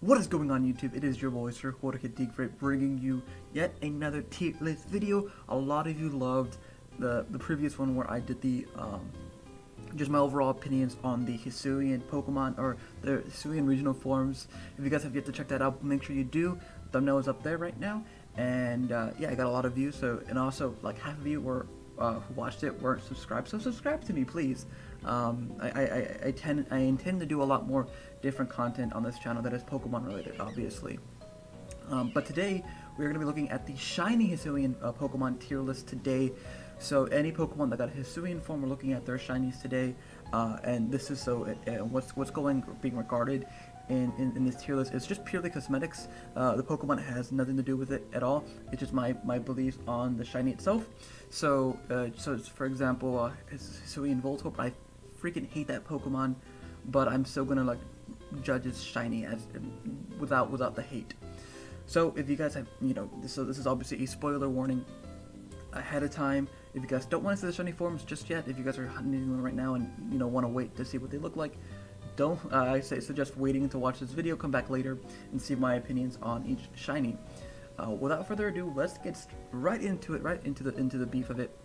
What is going on YouTube? It is your boy Sir Jorge bringing you yet another tier list video. A lot of you loved the previous one where I did the just my overall opinions on the HISUIAN Pokemon, or the HISUIAN regional forms. If you guys have yet to check that out, make sure you do. Thumbnail is up there right now, and yeah, I got a lot of views. So, and also like half of you were who watched it weren't subscribed, so subscribe to me, please. I intend to do a lot more different content on this channel that is Pokemon related, obviously. But today we're going to be looking at the shiny HISUIAN Pokemon tier list today. So any Pokemon that got a HISUIAN form, we're looking at their shinies today, and this is what's being regarded in this tier list is just purely cosmetics. The Pokemon has nothing to do with it at all. It's just my beliefs on the shiny itself. So for example, HISUIAN Voltorb, I freaking hate that Pokemon, but I'm still gonna like judge its shiny as without the hate. So if you guys have, so this is obviously a spoiler warning ahead of time. If you guys don't want to see the shiny forms just yet, if you guys are hunting them right now and want to wait to see what they look like, don't suggest waiting to watch this video. Come back later and see my opinions on each shiny. Without further ado, let's get right into it, into the beef of it.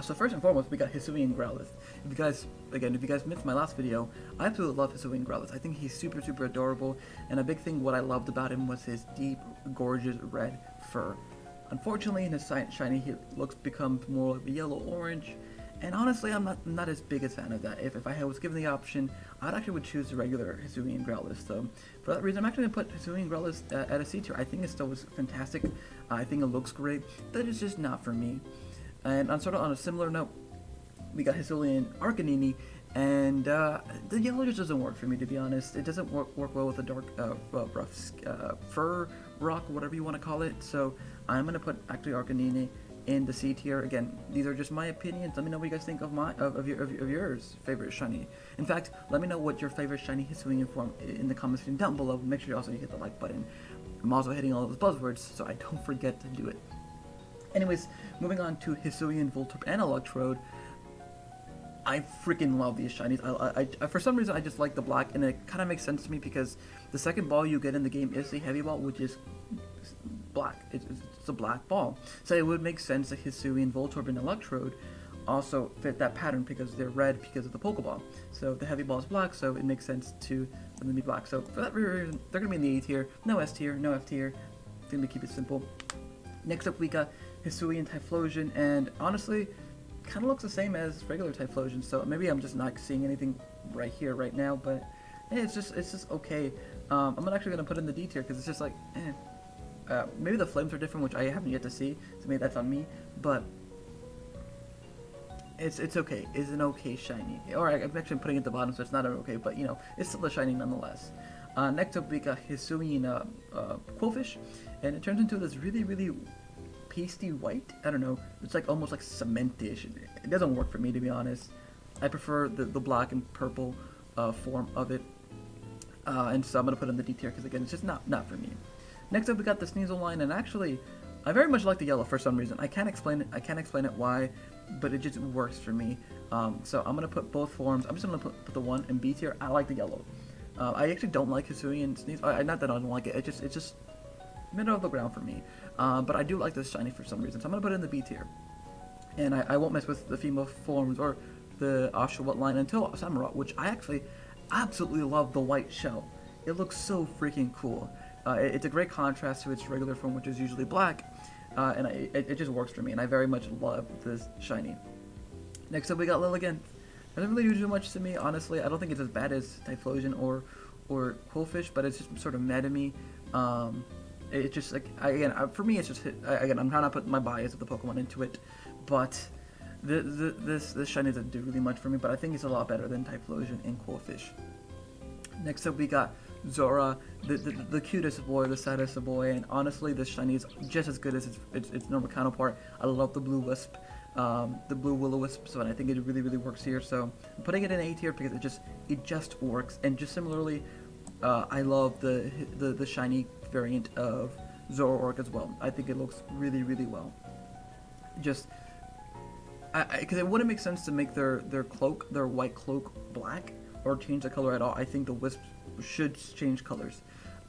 So first and foremost, we got HISUIAN Growlithe. If you guys missed my last video, I absolutely love HISUIAN Growlithe. I think he's super adorable, and a big thing what I loved about him was his deep, gorgeous red fur. Unfortunately, in his shiny, he becomes more like a yellow-orange, and honestly, I'm not as big a fan of that. If I was given the option, I would choose the regular HISUIAN Growlithe. So for that reason, I'm actually going to put HISUIAN Growlithe at a C tier. I think it still was fantastic. I think it looks great, but it's just not for me. And on a similar note, we got HISUIAN Arcanini, and the yellow just doesn't work for me, to be honest. It doesn't work well with the dark, rough fur rock, whatever you want to call it. So I'm gonna put actually Arcanini in the C tier. Again, these are just my opinions. Let me know what you guys think of yours favorite shiny. In fact, let me know what your favorite shiny HISUIAN form in the comments section down below. Make sure you also hit the like button. I'm also hitting all those buzzwords, so I don't forget to do it. Anyways, moving on to HISUIAN Voltorb and Electrode. I freaking love these shinies. I for some reason I just like the black, and it kind of makes sense to me because the second ball you get in the game is the heavy ball, which is black. It's a black ball, so it would make sense that HISUIAN Voltorb and Electrode also fit that pattern because they're red because of the Pokeball. So the heavy ball is black, so it makes sense to them to be black. So for that reason, they're gonna be in the A tier. No S tier, no F tier. I'm gonna keep it simple. Next up, we got Jesuian Typhlosion, and honestly, kind of looks the same as regular Typhlosion. So maybe I'm just not seeing anything right here, right now. But it's just okay. I'm actually gonna put in the D tier because it's just like, maybe the flames are different, which I haven't yet to see. So maybe that's on me. But it's okay. It's an okay shiny. Or I'm actually putting it at the bottom, so it's not an okay, but it's still a shiny nonetheless. Next up, we got HISUIAN Quillfish, and it turns into this really pasty white. I don't know. It's like almost like cementish. It doesn't work for me, to be honest. I prefer the black and purple form of it, and so I'm gonna put it in the D tier because again, it's just not for me. Next up, we got the Sneasel line, and actually, I very much like the yellow for some reason. I can't explain it why, but it just works for me. So I'm gonna put both forms. I'm just gonna put the one in B tier. I like the yellow. I actually don't like HISUIAN Sneasel. Not that I don't like it. It's just middle of the ground for me. But I do like this shiny for some reason, so I'm gonna put it in the B tier. And I won't mess with the female forms or the Oshawott line until Samurott, which I actually absolutely love the white shell. It looks so freaking cool. It's a great contrast to its regular form, which is usually black, and it just works for me, and I very much love this shiny. Next up, we got Lilligant. Doesn't really do too much to me, honestly. I don't think it's as bad as Typhlosion or Quillfish, but it's just sort of mad to me. It's just like, for me, it's just again, I'm trying to put my bias of the Pokemon into it, but this shiny doesn't do really much for me. But I think it's a lot better than Typhlosion and Quillfish. Next up, we got Zora, the cutest boy, the saddest boy, and honestly, this shiny is just as good as its normal counterpart. I love the blue wisp, the blue will-o-wisp, so I think it really works here. So I'm putting it in A tier because it just works. And just similarly, I love the shiny variant of Zoroark as well. I think it looks really well. Just because it wouldn't make sense to make their white cloak black or change the color at all. I think the wisp should change colors.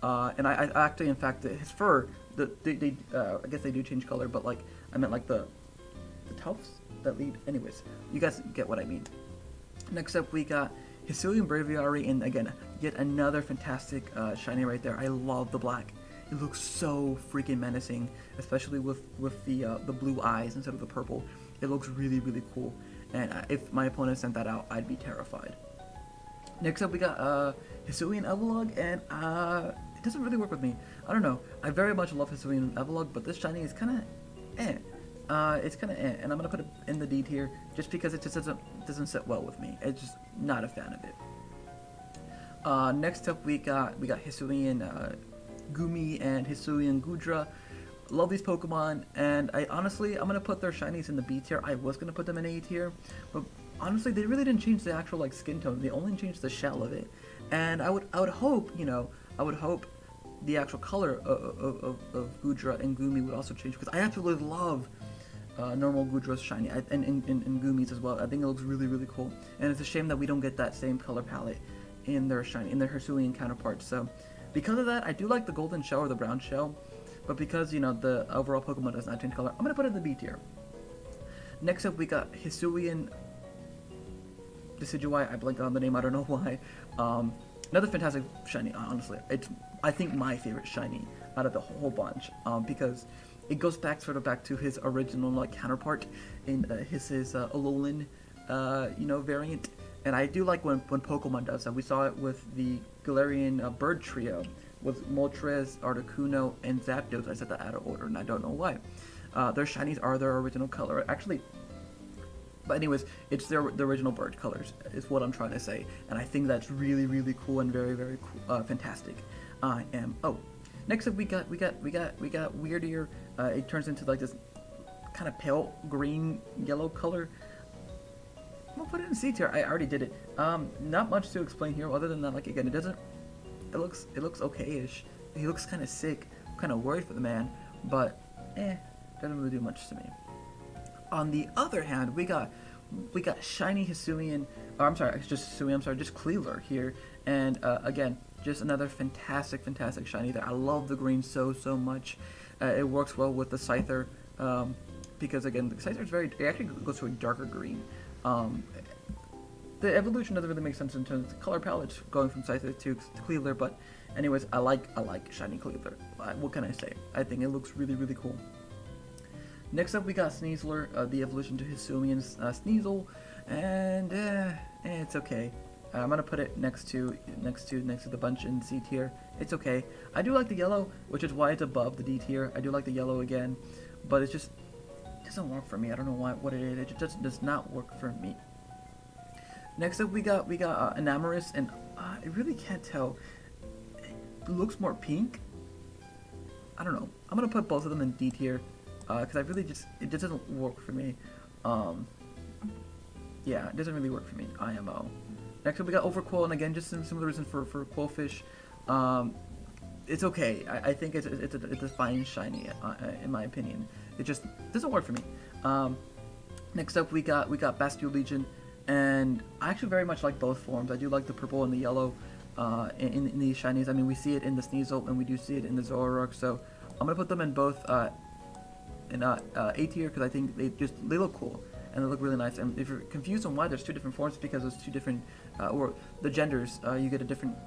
And I actually, in fact, his fur, I guess they do change color, but like I meant like the tufts that lead. Anyways, you guys get what I mean. Next up, we got HISUIan Braviari, and again, yet another fantastic shiny right there. I love the black. It looks so freaking menacing, especially with the blue eyes instead of the purple. It looks really, really cool. And if my opponent sent that out, I'd be terrified. Next up, we got HISUIan Epilogue, and it doesn't really work with me. I don't know. I very much love HISUIan Epilogue, but this shiny is kind of eh. It's kind of eh, and I'm gonna put it in the D tier just because it just doesn't sit well with me. It's just not a fan of it. Next up, we got HISUIan Gumi and HISUIan Gudra. Love these Pokemon, and I'm gonna put their shinies in the B tier. I was gonna put them in A tier, but honestly, they really didn't change the actual like skin tone. They only changed the shell of it, and I would hope, the actual color of Gudra and Gumi would also change, because I absolutely love normal Gudra's shiny and Gumi's as well. I think it looks really, really cool, and it's a shame that we don't get that same color palette in their HISUIan counterparts. So because of that, I do like the golden shell or the brown shell, but because the overall Pokemon does not change color, I'm gonna put it in the B tier. Next up, we got HISUIan Decidueye. I blanked on the name, I don't know why. Another fantastic shiny, honestly. It's, I think, my favorite shiny out of the whole bunch, because it goes back to his original like counterpart in his Alolan variant. And I do like when Pokemon does that. We saw it with the Galarian bird trio with Moltres, Articuno, and Zapdos. I said that out of order, and I don't know why. Their shinies are their original color, actually. But anyways, it's the original bird colors, is what I'm trying to say. And I think that's really, really cool and very, very cool, fantastic. Next up, we got Weirdier. It turns into like this kind of pale green yellow color. We'll put it in C tier. I already did it. Not much to explain here, other than that, like, again, it looks okay-ish. He looks kind of sick. I'm kind of worried for the man, but doesn't really do much to me. On the other hand, we got shiny HISUIan. Oh, I'm sorry, just HISUIan. I'm sorry, just Kleavor here, and again, just another fantastic shiny there. I love the green so much. It works well with the Scyther, because again, the Scyther is it actually goes to a darker green. The evolution doesn't really make sense in terms of the color palette going from Scyther to Kleavor, but anyways, I like shiny Kleavor. What can I say? I think it looks really, really cool. Next up, we got Sneasel, the evolution to HISUIan Sneasel, and it's okay. I'm gonna put it next to the bunch in C tier. It's okay. I do like the yellow, which is why it's above the D tier. I do like the yellow again, but it doesn't work for me. I don't know what it is. It just does not work for me. Next up, we got an Amorous, and I really can't tell. It looks more pink. I don't know. I'm gonna put both of them in D tier. Because it just doesn't work for me. Yeah, it doesn't really work for me. IMO. Next up, we got Overquoll, and again, just some similar reason for Quillfish. It's okay. I think it's a fine shiny, in my opinion. It just doesn't work for me. Next up, we got Bastille Legion, and I actually very much like both forms. I do like the purple and the yellow in these shinies. I mean, we see it in the Sneasel, and we do see it in the Zora, so I'm gonna put them in both. In A tier, because I think they look cool and they look really nice. And if you're confused on why there's two different forms, because there's two different or the genders, you get a different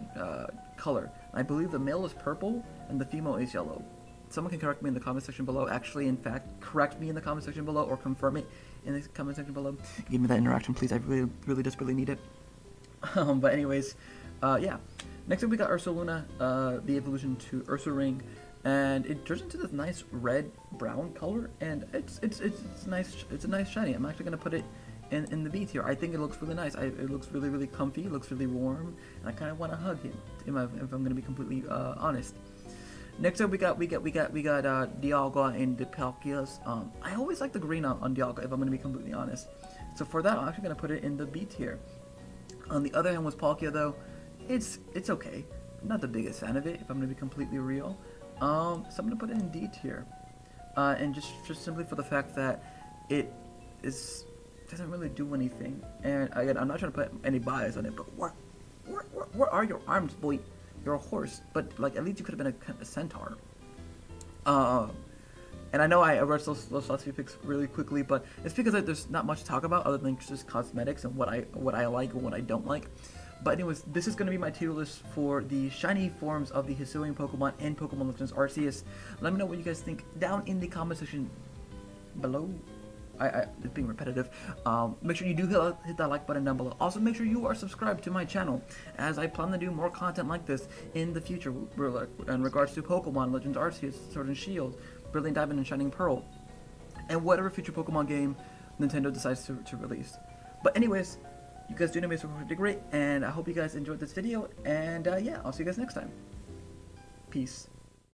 color. I believe the male is purple and the female is yellow. Someone can correct me in the comment section below. Actually, in fact, correct me in the comment section below or confirm it in the comment section below. Give me that interaction, please. I really desperately need it. But anyways, yeah. Next up, we got Ursuluna, the evolution to Ursaring. And it turns into this nice red-brown color, and it's nice. It's a nice shiny. I'm actually gonna put it in the B tier. I think it looks really nice. It looks really comfy. It looks really warm, and I kind of want to hug him. If I'm gonna be completely honest. Next up, we got Dialga and Dipalkias. I always like the green on Dialga, if I'm gonna be completely honest. So for that, I'm actually gonna put it in the B tier. On the other hand, with Palkia though, it's okay. I'm not the biggest fan of it, if I'm gonna be completely real. So I'm gonna put it in D tier, and just simply for the fact that it doesn't really do anything. And again, I'm not trying to put any bias on it, but what are your arms, boy? you're a horse, but like at least you could have been a centaur. And I know I rushed those last few picks really quickly, but it's because there's not much to talk about other than just cosmetics and what I like and what I don't like. But anyways, this is going to be my tier list for the shiny forms of the Hisuian Pokemon in Pokemon Legends Arceus. Let me know what you guys think down in the comment section below. It's being repetitive. Make sure you do hit that like button down below. Also, make sure you are subscribed to my channel, as I plan to do more content like this in the future in regards to Pokemon Legends Arceus, Sword and Shield, Brilliant Diamond and Shining Pearl, and whatever future Pokemon game Nintendo decides to release. But anyways, you guys doing amazing, great, and I hope you guys enjoyed this video, and yeah, I'll see you guys next time. Peace.